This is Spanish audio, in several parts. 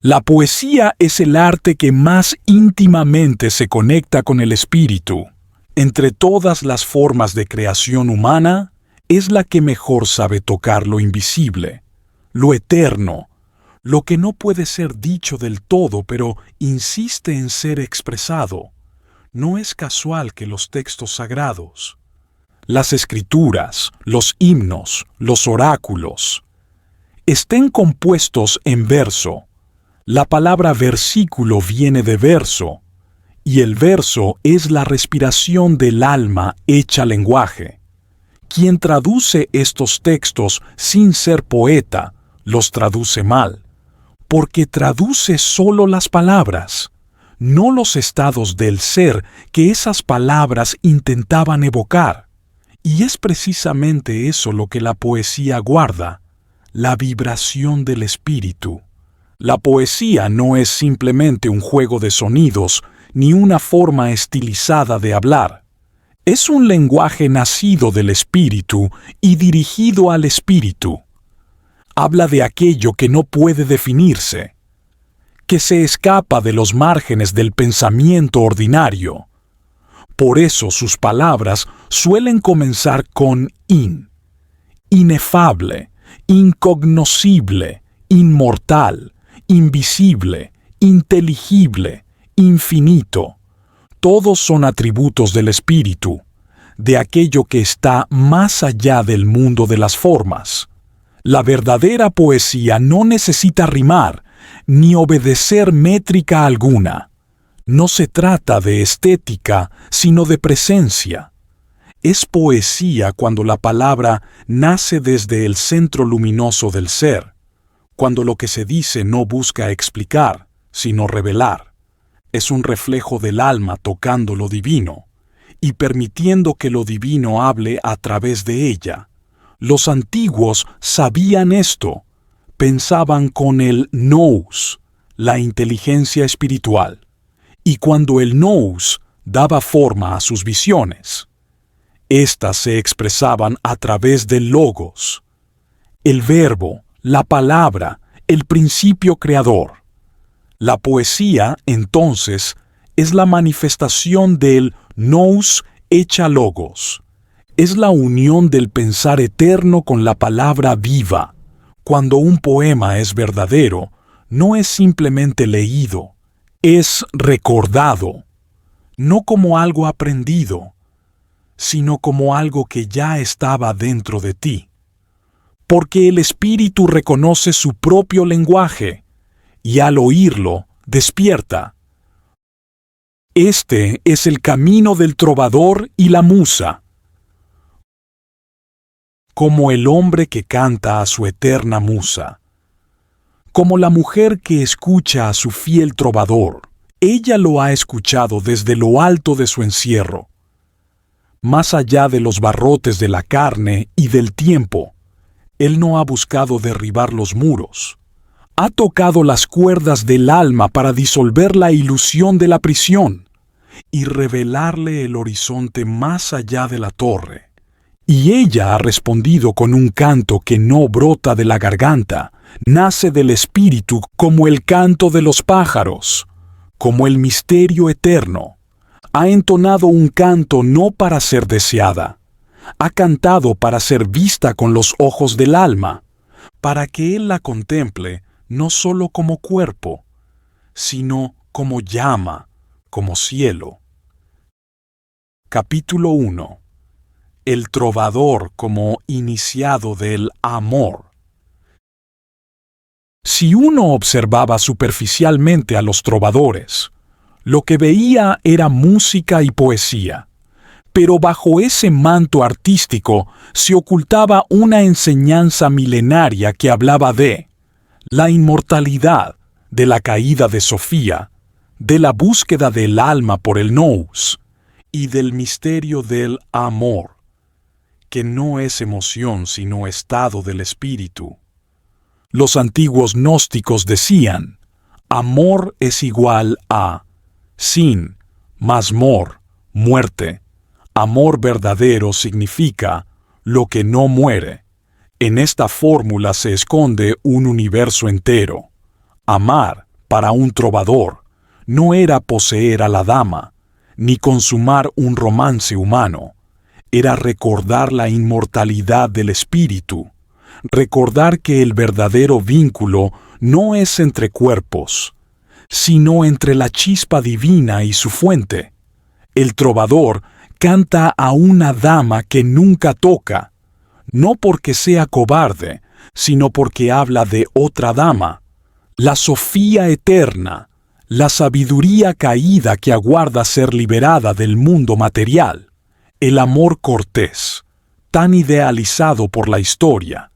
La poesía es el arte que más íntimamente se conecta con el espíritu. Entre todas las formas de creación humana, es la que mejor sabe tocar lo invisible, lo eterno, lo que no puede ser dicho del todo, pero insiste en ser expresado. No es casual que los textos sagrados, las escrituras, los himnos, los oráculos, estén compuestos en verso. La palabra versículo viene de verso, y el verso es la respiración del alma hecha lenguaje. Quien traduce estos textos sin ser poeta, los traduce mal, porque traduce solo las palabras, no los estados del ser que esas palabras intentaban evocar. Y es precisamente eso lo que la poesía guarda, la vibración del espíritu. La poesía no es simplemente un juego de sonidos ni una forma estilizada de hablar. Es un lenguaje nacido del espíritu y dirigido al espíritu. Habla de aquello que no puede definirse, que se escapa de los márgenes del pensamiento ordinario. Por eso sus palabras suelen comenzar con inefable, incognoscible, inmortal, invisible, inteligible, infinito. Todos son atributos del espíritu, de aquello que está más allá del mundo de las formas. La verdadera poesía no necesita rimar, ni obedecer métrica alguna. No se trata de estética, sino de presencia. Es poesía cuando la palabra nace desde el centro luminoso del ser, cuando lo que se dice no busca explicar, sino revelar. Es un reflejo del alma tocando lo divino, y permitiendo que lo divino hable a través de ella. Los antiguos sabían esto, pensaban con el nous, la inteligencia espiritual, y cuando el nous daba forma a sus visiones, éstas se expresaban a través del logos, el verbo, la palabra, el principio creador. La poesía, entonces, es la manifestación del nous hecha logos. Es la unión del pensar eterno con la palabra viva. Cuando un poema es verdadero, no es simplemente leído, es recordado, no como algo aprendido, sino como algo que ya estaba dentro de ti. Porque el espíritu reconoce su propio lenguaje, y al oírlo, despierta. Este es el camino del trovador y la musa. Como el hombre que canta a su eterna musa, como la mujer que escucha a su fiel trovador, ella lo ha escuchado desde lo alto de su encierro, más allá de los barrotes de la carne y del tiempo. Él no ha buscado derribar los muros. Ha tocado las cuerdas del alma para disolver la ilusión de la prisión y revelarle el horizonte más allá de la torre. Y ella ha respondido con un canto que no brota de la garganta, nace del espíritu como el canto de los pájaros, como el misterio eterno. Ha entonado un canto no para ser deseada, ha cantado para ser vista con los ojos del alma, para que él la contemple no solo como cuerpo, sino como llama, como cielo. Capítulo 1. El trovador como iniciado del amor. Si uno observaba superficialmente a los trovadores, lo que veía era música y poesía. Pero bajo ese manto artístico se ocultaba una enseñanza milenaria que hablaba de la inmortalidad, de la caída de Sofía, de la búsqueda del alma por el nous y del misterio del amor, que no es emoción sino estado del espíritu. Los antiguos gnósticos decían, amor es igual a sin más mor, muerte. Amor verdadero significa lo que no muere. En esta fórmula se esconde un universo entero. Amar para un trovador, no era poseer a la dama, ni consumar un romance humano. Era recordar la inmortalidad del espíritu, recordar que el verdadero vínculo no es entre cuerpos, sino entre la chispa divina y su fuente. El trovador canta a una dama que nunca toca, no porque sea cobarde, sino porque habla de otra dama, la Sofía eterna, la sabiduría caída que aguarda ser liberada del mundo material, el amor cortés, tan idealizado por la historia.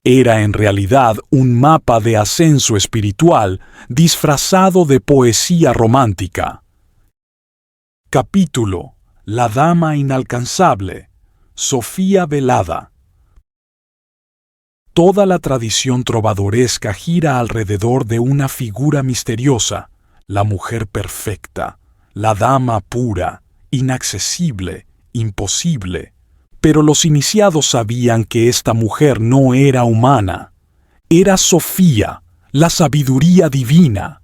Era en realidad un mapa de ascenso espiritual disfrazado de poesía romántica. Capítulo: La dama inalcanzable, Sofía velada. Toda la tradición trovadoresca gira alrededor de una figura misteriosa, la mujer perfecta, la dama pura, inaccesible, imposible. Pero los iniciados sabían que esta mujer no era humana. Era Sofía, la sabiduría divina,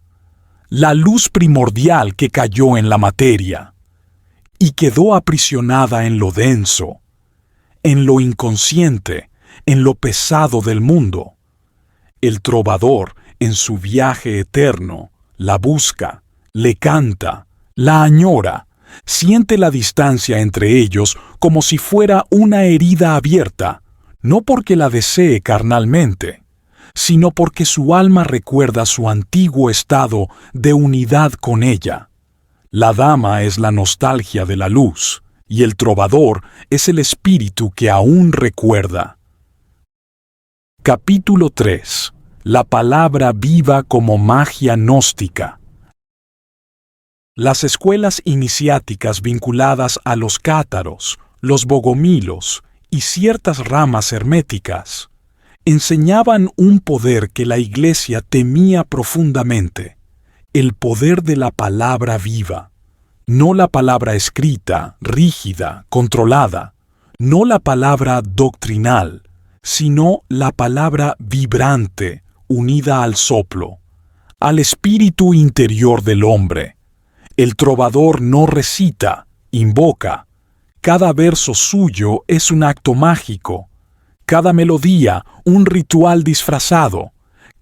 la luz primordial que cayó en la materia y quedó aprisionada en lo denso, en lo inconsciente, en lo pesado del mundo. El trovador, en su viaje eterno, la busca, le canta, la añora, siente la distancia entre ellos como si fuera una herida abierta, no porque la desee carnalmente, sino porque su alma recuerda su antiguo estado de unidad con ella. La dama es la nostalgia de la luz, y el trovador es el espíritu que aún recuerda. Capítulo 3. La palabra viva como magia gnóstica. Las escuelas iniciáticas vinculadas a los cátaros, los bogomilos y ciertas ramas herméticas enseñaban un poder que la Iglesia temía profundamente, el poder de la palabra viva, no la palabra escrita, rígida, controlada, no la palabra doctrinal, sino la palabra vibrante, unida al soplo, al espíritu interior del hombre. El trovador no recita, invoca. Cada verso suyo es un acto mágico, cada melodía un ritual disfrazado,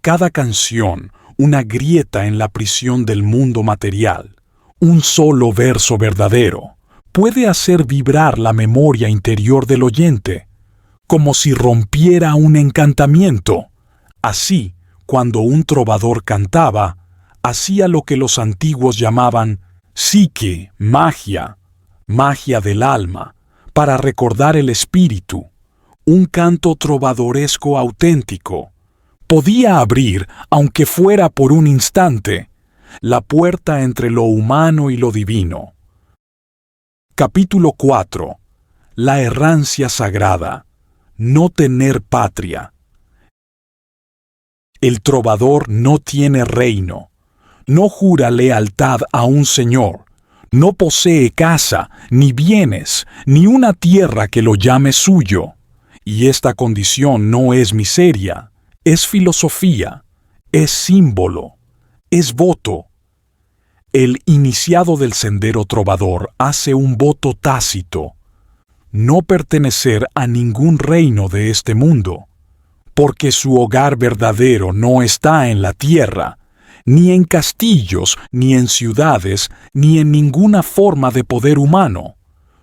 cada canción una grieta en la prisión del mundo material. Un solo verso verdadero puede hacer vibrar la memoria interior del oyente, como si rompiera un encantamiento. Así, cuando un trovador cantaba, hacía lo que los antiguos llamaban psique, magia, magia del alma, para recordar el espíritu. Un canto trovadoresco auténtico podía abrir, aunque fuera por un instante, la puerta entre lo humano y lo divino. Capítulo 4. La errancia sagrada. No tener patria. El trovador no tiene reino, no jura lealtad a un señor, no posee casa, ni bienes, ni una tierra que lo llame suyo. Y esta condición no es miseria, es filosofía, es símbolo, es voto. El iniciado del sendero trovador hace un voto tácito: no pertenecer a ningún reino de este mundo, porque su hogar verdadero no está en la tierra, ni en castillos, ni en ciudades, ni en ninguna forma de poder humano.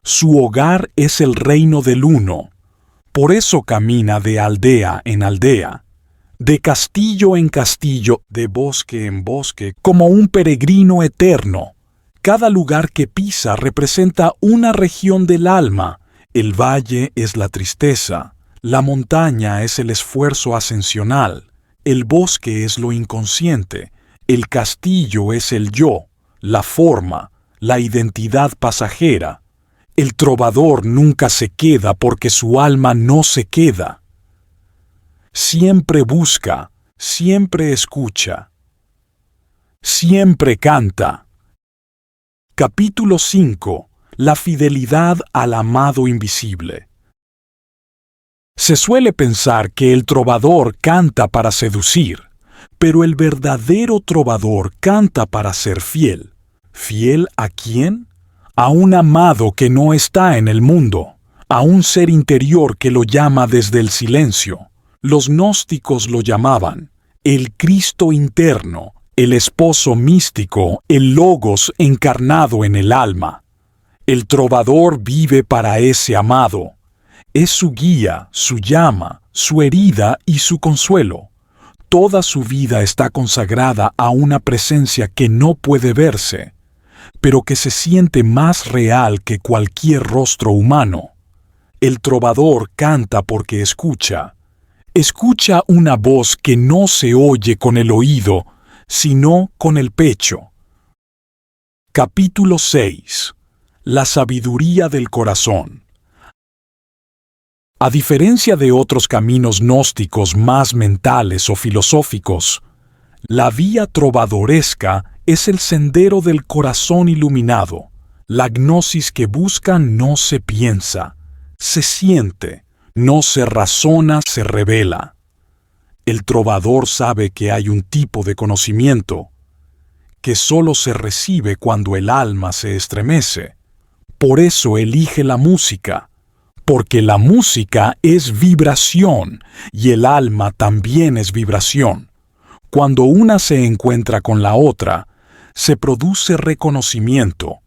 Su hogar es el reino del Uno. Por eso camina de aldea en aldea, de castillo en castillo, de bosque en bosque, como un peregrino eterno. Cada lugar que pisa representa una región del alma. El valle es la tristeza, la montaña es el esfuerzo ascensional, el bosque es lo inconsciente, el castillo es el yo, la forma, la identidad pasajera. El trovador nunca se queda porque su alma no se queda. Siempre busca, siempre escucha, siempre canta. Capítulo 5. La fidelidad al amado invisible. Se suele pensar que el trovador canta para seducir, Pero el verdadero trovador canta para ser fiel. ¿Fiel a quién? A un amado que no está en el mundo, a un ser interior que lo llama desde el silencio. Los gnósticos lo llamaban el Cristo interno, el esposo místico, el Logos encarnado en el alma. El trovador vive para ese amado. Es su guía, su llama, su herida y su consuelo. Toda su vida está consagrada a una presencia que no puede verse, pero que se siente más real que cualquier rostro humano. El trovador canta porque escucha. Escucha una voz que no se oye con el oído, sino con el pecho. Capítulo 6. La sabiduría del corazón. A diferencia de otros caminos gnósticos más mentales o filosóficos, la vía trovadoresca es el sendero del corazón iluminado. La gnosis que busca no se piensa, se siente, no se razona, se revela. El trovador sabe que hay un tipo de conocimiento que solo se recibe cuando el alma se estremece. Por eso elige la música, porque la música es vibración y el alma también es vibración. Cuando una se encuentra con la otra, se produce reconocimiento.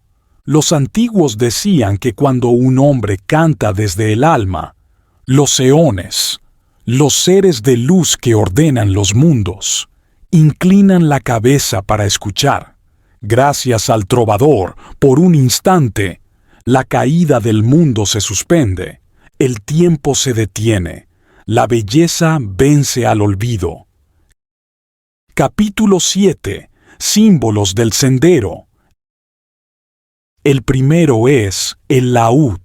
Los antiguos decían que cuando un hombre canta desde el alma, los eones, los seres de luz que ordenan los mundos, inclinan la cabeza para escuchar. Gracias al trovador, por un instante, la caída del mundo se suspende, el tiempo se detiene, la belleza vence al olvido. Capítulo 7. Símbolos del sendero. El primero es el laúd,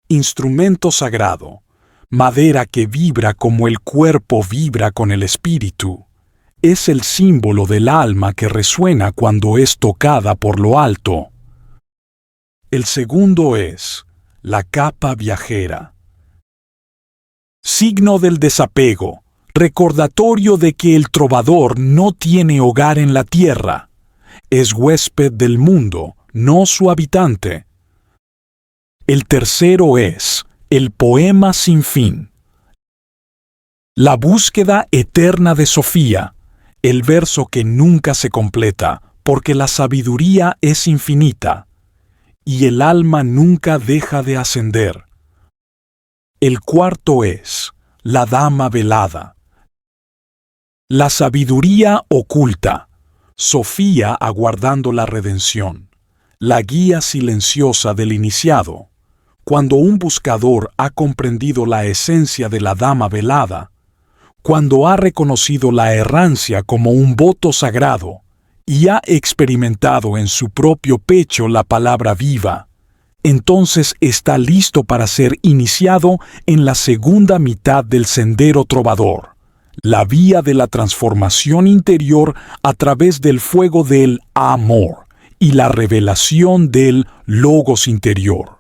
instrumento sagrado, madera que vibra como el cuerpo vibra con el espíritu. Es el símbolo del alma que resuena cuando es tocada por lo alto. El segundo es la capa viajera, signo del desapego, recordatorio de que el trovador no tiene hogar en la tierra. Es huésped del mundo, no su habitante. El tercero es el poema sin fin, la búsqueda eterna de Sofía, el verso que nunca se completa, porque la sabiduría es infinita, y el alma nunca deja de ascender. El cuarto es la dama velada, la sabiduría oculta, Sofía aguardando la redención, la guía silenciosa del iniciado. Cuando un buscador ha comprendido la esencia de la dama velada, cuando ha reconocido la errancia como un voto sagrado y ha experimentado en su propio pecho la palabra viva, entonces está listo para ser iniciado en la segunda mitad del sendero trovador, la vía de la transformación interior a través del fuego del amor y la revelación del logos interior.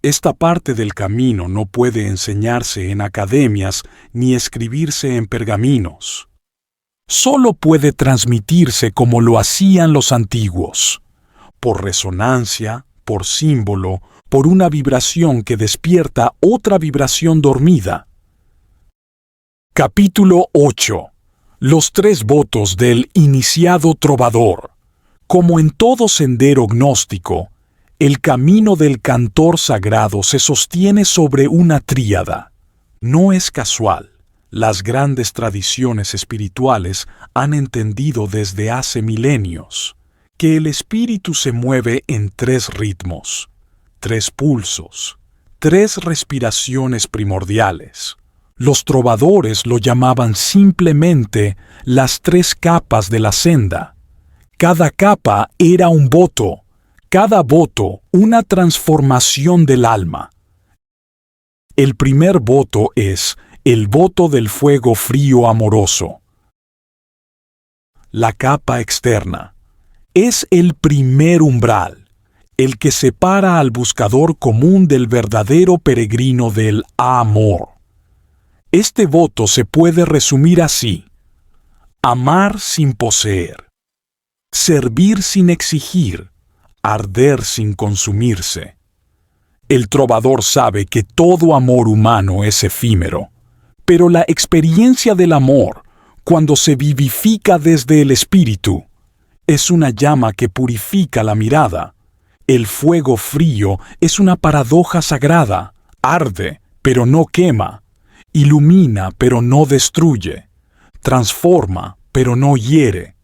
Esta parte del camino no puede enseñarse en academias ni escribirse en pergaminos. Solo puede transmitirse como lo hacían los antiguos, por resonancia, por símbolo, por una vibración que despierta otra vibración dormida. Capítulo 8. Los 3 votos del iniciado trovador. Como en todo sendero gnóstico, el camino del cantor sagrado se sostiene sobre una tríada. No es casual. Las grandes tradiciones espirituales han entendido desde hace milenios que el espíritu se mueve en 3 ritmos, 3 pulsos, 3 respiraciones primordiales. Los trovadores lo llamaban simplemente las 3 capas de la senda. Cada capa era un voto. Cada voto, una transformación del alma. El primer voto es el voto del fuego frío amoroso. La capa externa es el primer umbral, el que separa al buscador común del verdadero peregrino del amor. Este voto se puede resumir así: amar sin poseer, servir sin exigir, arder sin consumirse. El trovador sabe que todo amor humano es efímero, pero la experiencia del amor, cuando se vivifica desde el espíritu, es una llama que purifica la mirada. El fuego frío es una paradoja sagrada, arde, pero no quema, ilumina, pero no destruye, transforma, pero no hiere.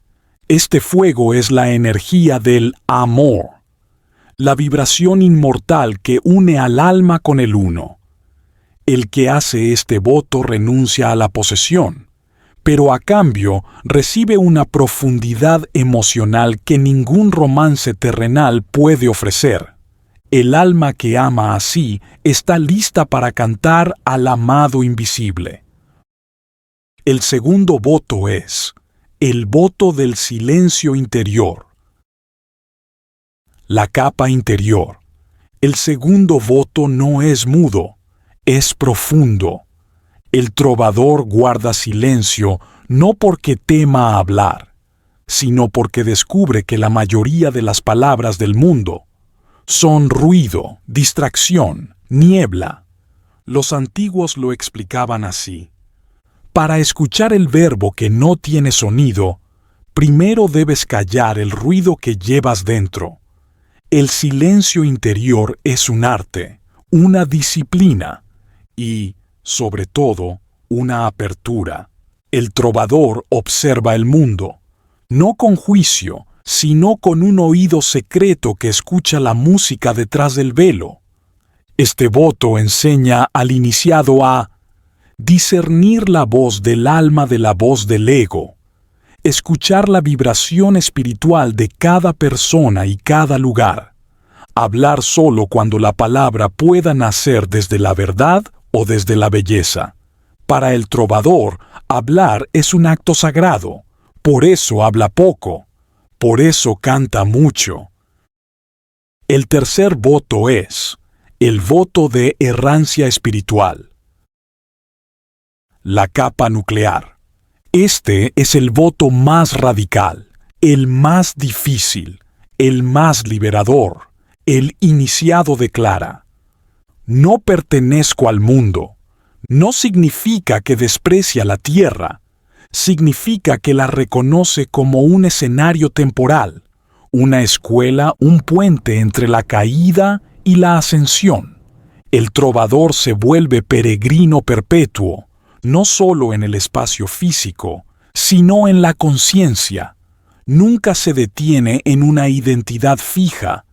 Este fuego es la energía del amor, la vibración inmortal que une al alma con el uno. El que hace este voto renuncia a la posesión, pero a cambio recibe una profundidad emocional que ningún romance terrenal puede ofrecer. El alma que ama así está lista para cantar al amado invisible. El segundo voto es el voto del silencio interior. La capa interior. El segundo voto no es mudo, es profundo. El trovador guarda silencio no porque tema hablar, sino porque descubre que la mayoría de las palabras del mundo son ruido, distracción, niebla. Los antiguos lo explicaban así. Para escuchar el verbo que no tiene sonido, primero debes callar el ruido que llevas dentro. El silencio interior es un arte, una disciplina y, sobre todo, una apertura. El trovador observa el mundo, no con juicio, sino con un oído secreto que escucha la música detrás del velo. Este voto enseña al iniciado a discernir la voz del alma de la voz del ego, escuchar la vibración espiritual de cada persona y cada lugar, hablar solo cuando la palabra pueda nacer desde la verdad o desde la belleza. Para el trovador, hablar es un acto sagrado, por eso habla poco, por eso canta mucho. El tercer voto es el voto de errancia espiritual. La capa nuclear. Este es el voto más radical, el más difícil, el más liberador. El iniciado declara: no pertenezco al mundo. No significa que desprecia la tierra, significa que la reconoce como un escenario temporal, una escuela, un puente entre la caída y la ascensión. El trovador se vuelve peregrino perpetuo, no solo en el espacio físico, sino en la conciencia. Nunca se detiene en una identidad fija,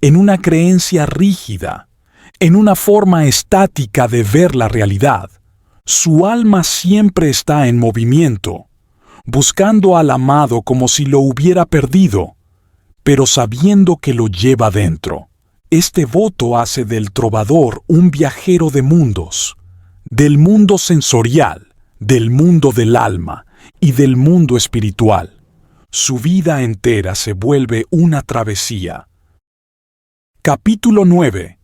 en una creencia rígida, en una forma estática de ver la realidad. Su alma siempre está en movimiento, buscando al amado como si lo hubiera perdido, pero sabiendo que lo lleva dentro. Este voto hace del trovador un viajero de mundos, del mundo sensorial, del mundo del alma y del mundo espiritual. Su vida entera se vuelve una travesía. Capítulo 9.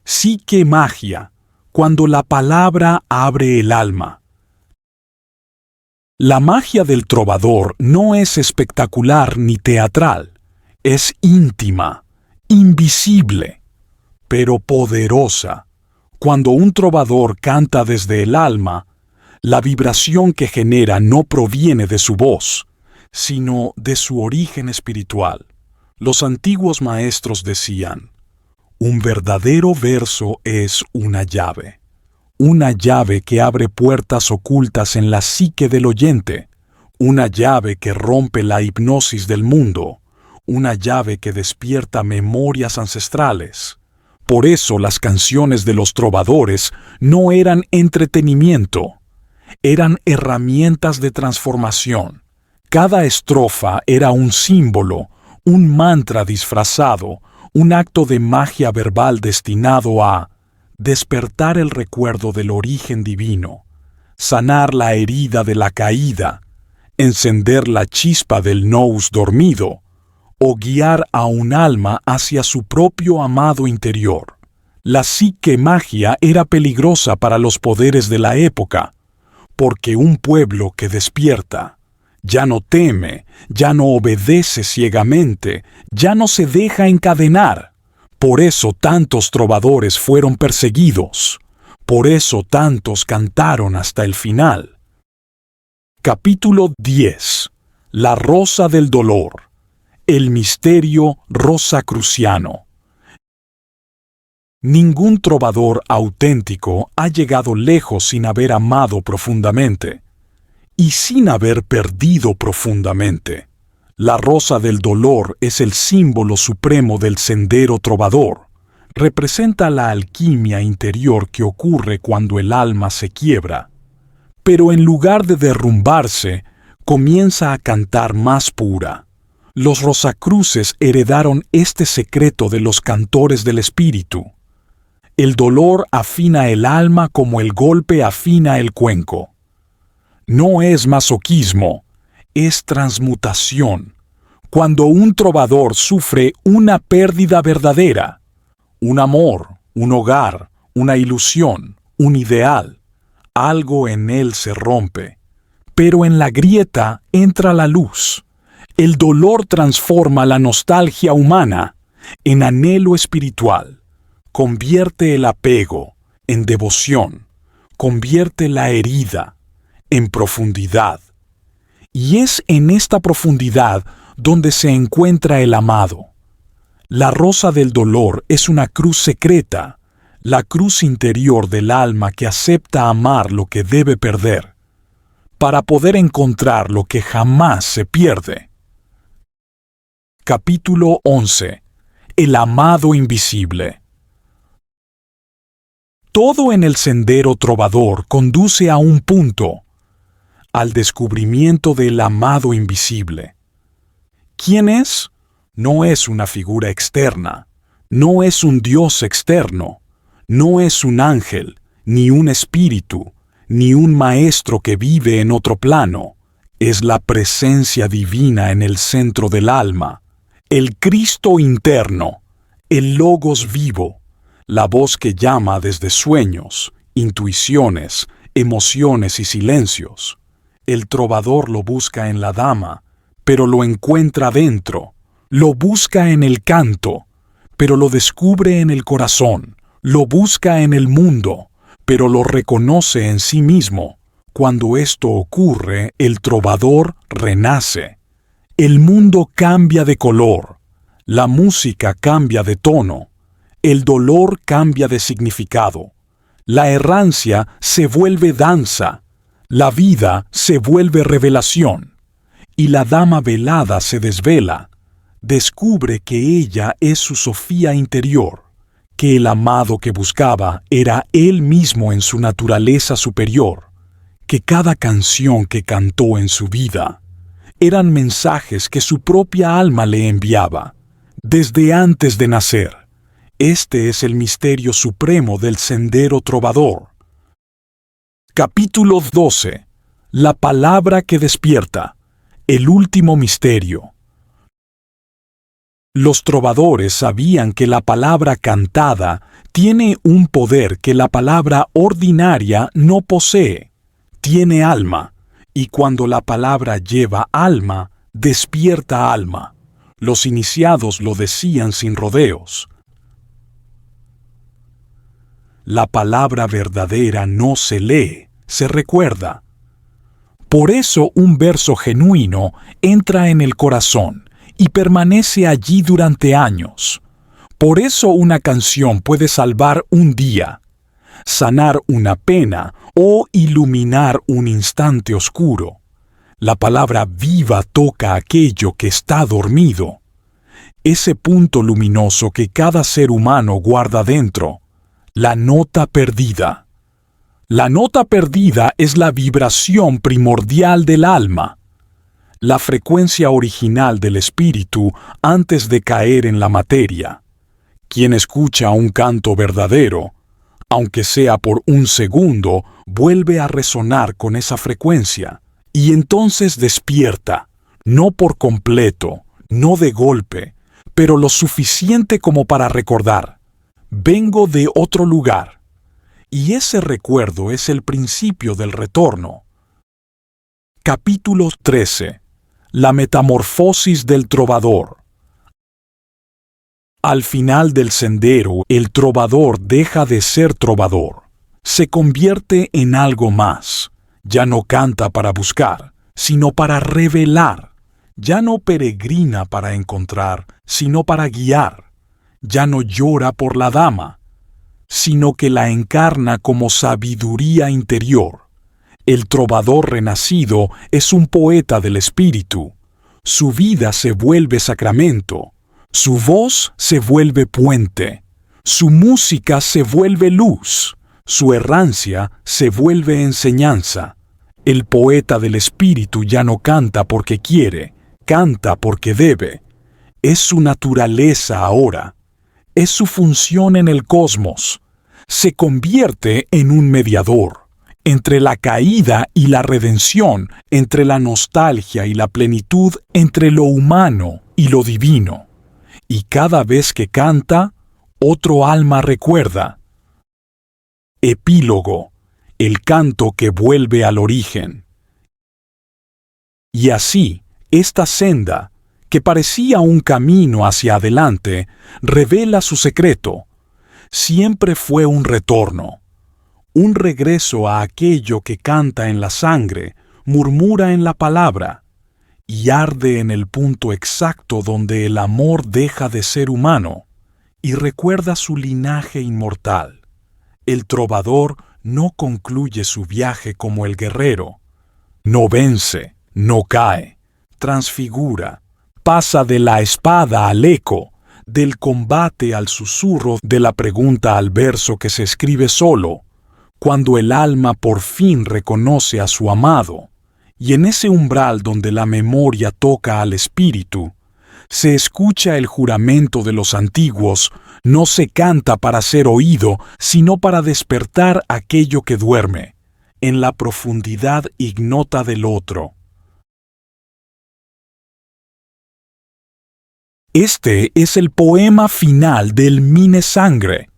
Psique magia, cuando la palabra abre el alma. La magia del trovador no es espectacular ni teatral, es íntima, invisible, pero poderosa. Cuando un trovador canta desde el alma, la vibración que genera no proviene de su voz, sino de su origen espiritual. Los antiguos maestros decían: un verdadero verso es una llave que abre puertas ocultas en la psique del oyente, una llave que rompe la hipnosis del mundo, una llave que despierta memorias ancestrales. Por eso las canciones de los trovadores no eran entretenimiento, eran herramientas de transformación. Cada estrofa era un símbolo, un mantra disfrazado, un acto de magia verbal destinado a despertar el recuerdo del origen divino, sanar la herida de la caída, encender la chispa del nous dormido, o guiar a un alma hacia su propio amado interior. La psique magia era peligrosa para los poderes de la época, porque un pueblo que despierta, Ya no teme, ya no obedece ciegamente, ya no se deja encadenar. Por eso tantos trovadores fueron perseguidos. Por eso tantos cantaron hasta el final. Capítulo 10. La rosa del dolor. El misterio rosacruciano. Ningún trovador auténtico ha llegado lejos sin haber amado profundamente y sin haber perdido profundamente. La rosa del dolor es el símbolo supremo del sendero trovador. Representa la alquimia interior que ocurre cuando el alma se quiebra. Pero en lugar de derrumbarse, comienza a cantar más pura. Los Rosacruces heredaron este secreto de los cantores del espíritu. El dolor afina el alma como el golpe afina el cuenco. No es masoquismo, es transmutación. Cuando un trovador sufre una pérdida verdadera, un amor, un hogar, una ilusión, un ideal, algo en él se rompe. Pero en la grieta entra la luz. El dolor transforma la nostalgia humana en anhelo espiritual. Convierte el apego en devoción. Convierte la herida en profundidad. Y es en esta profundidad donde se encuentra el amado. La rosa del dolor es una cruz secreta, la cruz interior del alma que acepta amar lo que debe perder, para poder encontrar lo que jamás se pierde. Capítulo 11. El amado invisible. Todo en el sendero trovador conduce a un punto, al descubrimiento del amado invisible. ¿Quién es? No es una figura externa, no es un dios externo, no es un ángel, ni un espíritu, ni un maestro que vive en otro plano. Es la presencia divina en el centro del alma, el Cristo interno, el Logos vivo, la voz que llama desde sueños, intuiciones, emociones y silencios. El trovador lo busca en la dama, pero lo encuentra dentro. Lo busca en el canto, pero lo descubre en el corazón. Lo busca en el mundo, pero lo reconoce en sí mismo. Cuando esto ocurre, el trovador renace. El mundo cambia de color. La música cambia de tono. El dolor cambia de significado. La errancia se vuelve danza. La vida se vuelve revelación, y la dama velada se desvela. Descubre que ella es su Sofía interior, que el amado que buscaba era él mismo en su naturaleza superior, que cada canción que cantó en su vida eran mensajes que su propia alma le enviaba, desde antes de nacer. Este es el misterio supremo del sendero trovador. Capítulo 12. La palabra que despierta. El último misterio. Los trovadores sabían que la palabra cantada tiene un poder que la palabra ordinaria no posee. Tiene alma, y cuando la palabra lleva alma, despierta alma. Los iniciados lo decían sin rodeos. La palabra verdadera no se lee, se recuerda. Por eso un verso genuino entra en el corazón y permanece allí durante años. Por eso una canción puede salvar un día, sanar una pena o iluminar un instante oscuro. La palabra viva toca aquello que está dormido. Ese punto luminoso que cada ser humano guarda dentro. La nota perdida. La nota perdida es la vibración primordial del alma, la frecuencia original del espíritu antes de caer en la materia. Quien escucha un canto verdadero, aunque sea por un segundo, vuelve a resonar con esa frecuencia, y entonces despierta, no por completo, no de golpe, pero lo suficiente como para recordar: vengo de otro lugar. Y ese recuerdo es el principio del retorno. Capítulo 13. La metamorfosis del trovador. Al final del sendero, el trovador deja de ser trovador. Se convierte en algo más. Ya no canta para buscar, sino para revelar. Ya no peregrina para encontrar, sino para guiar. Ya no llora por la dama, sino que la encarna como sabiduría interior. El trovador renacido es un poeta del espíritu. Su vida se vuelve sacramento. Su voz se vuelve puente. Su música se vuelve luz. Su errancia se vuelve enseñanza. El poeta del espíritu ya no canta porque quiere, canta porque debe. Es su naturaleza ahora. Es su función en el cosmos. Se convierte en un mediador. Entre la caída y la redención, entre la nostalgia y la plenitud, entre lo humano y lo divino. Y cada vez que canta, otro alma recuerda. Epílogo, el canto que vuelve al origen. Y así, esta senda, que parecía un camino hacia adelante, revela su secreto. Siempre fue un retorno, un regreso a aquello que canta en la sangre, murmura en la palabra, y arde en el punto exacto donde el amor deja de ser humano y recuerda su linaje inmortal. El trovador no concluye su viaje como el guerrero. No vence, no cae, transfigura, pasa de la espada al eco, del combate al susurro, de la pregunta al verso que se escribe solo, cuando el alma por fin reconoce a su amado. Y en ese umbral donde la memoria toca al espíritu, se escucha el juramento de los antiguos, no se canta para ser oído, sino para despertar aquello que duerme, en la profundidad ignota del otro. Este es el poema final del Mine Sangre.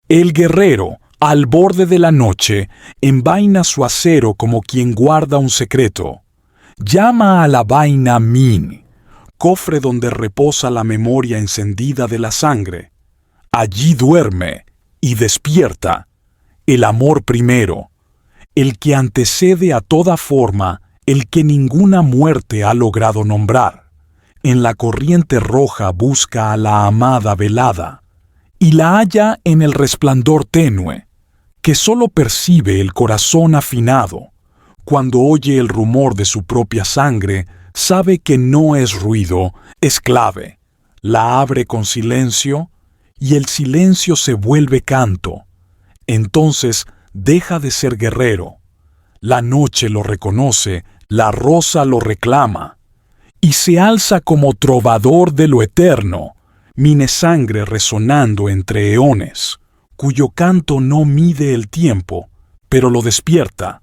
El guerrero, al borde de la noche, envaina su acero como quien guarda un secreto. Llama a la vaina Min, cofre donde reposa la memoria encendida de la sangre. Allí duerme y despierta el amor primero, el que antecede a toda forma, el que ninguna muerte ha logrado nombrar. En la corriente roja busca a la amada velada, y la halla en el resplandor tenue, que sólo percibe el corazón afinado. Cuando oye el rumor de su propia sangre, sabe que no es ruido, es clave. La abre con silencio, y el silencio se vuelve canto. Entonces deja de ser guerrero. La noche lo reconoce, la rosa lo reclama, y se alza como trovador de lo eterno, Mine Sangre resonando entre eones, cuyo canto no mide el tiempo, pero lo despierta.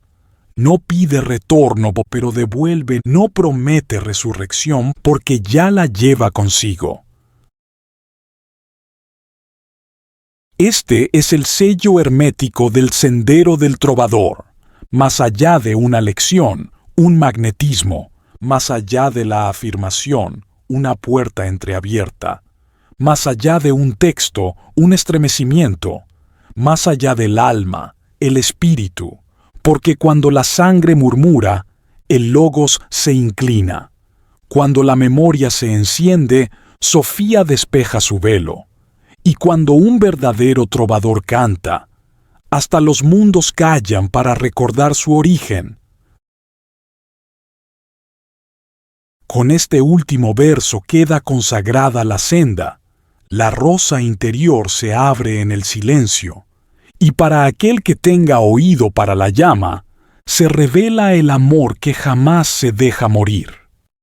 No pide retorno, pero devuelve, no promete resurrección, porque ya la lleva consigo. Este es el sello hermético del sendero del trovador, más allá de una lección, un magnetismo, más allá de la afirmación, una puerta entreabierta, más allá de un texto, un estremecimiento, más allá del alma, el espíritu, porque cuando la sangre murmura, el logos se inclina. Cuando la memoria se enciende, Sofía despeja su velo. Y cuando un verdadero trovador canta, hasta los mundos callan para recordar su origen. Con este último verso queda consagrada la senda. La rosa interior se abre en el silencio, y para aquel que tenga oído para la llama, se revela el amor que jamás se deja morir.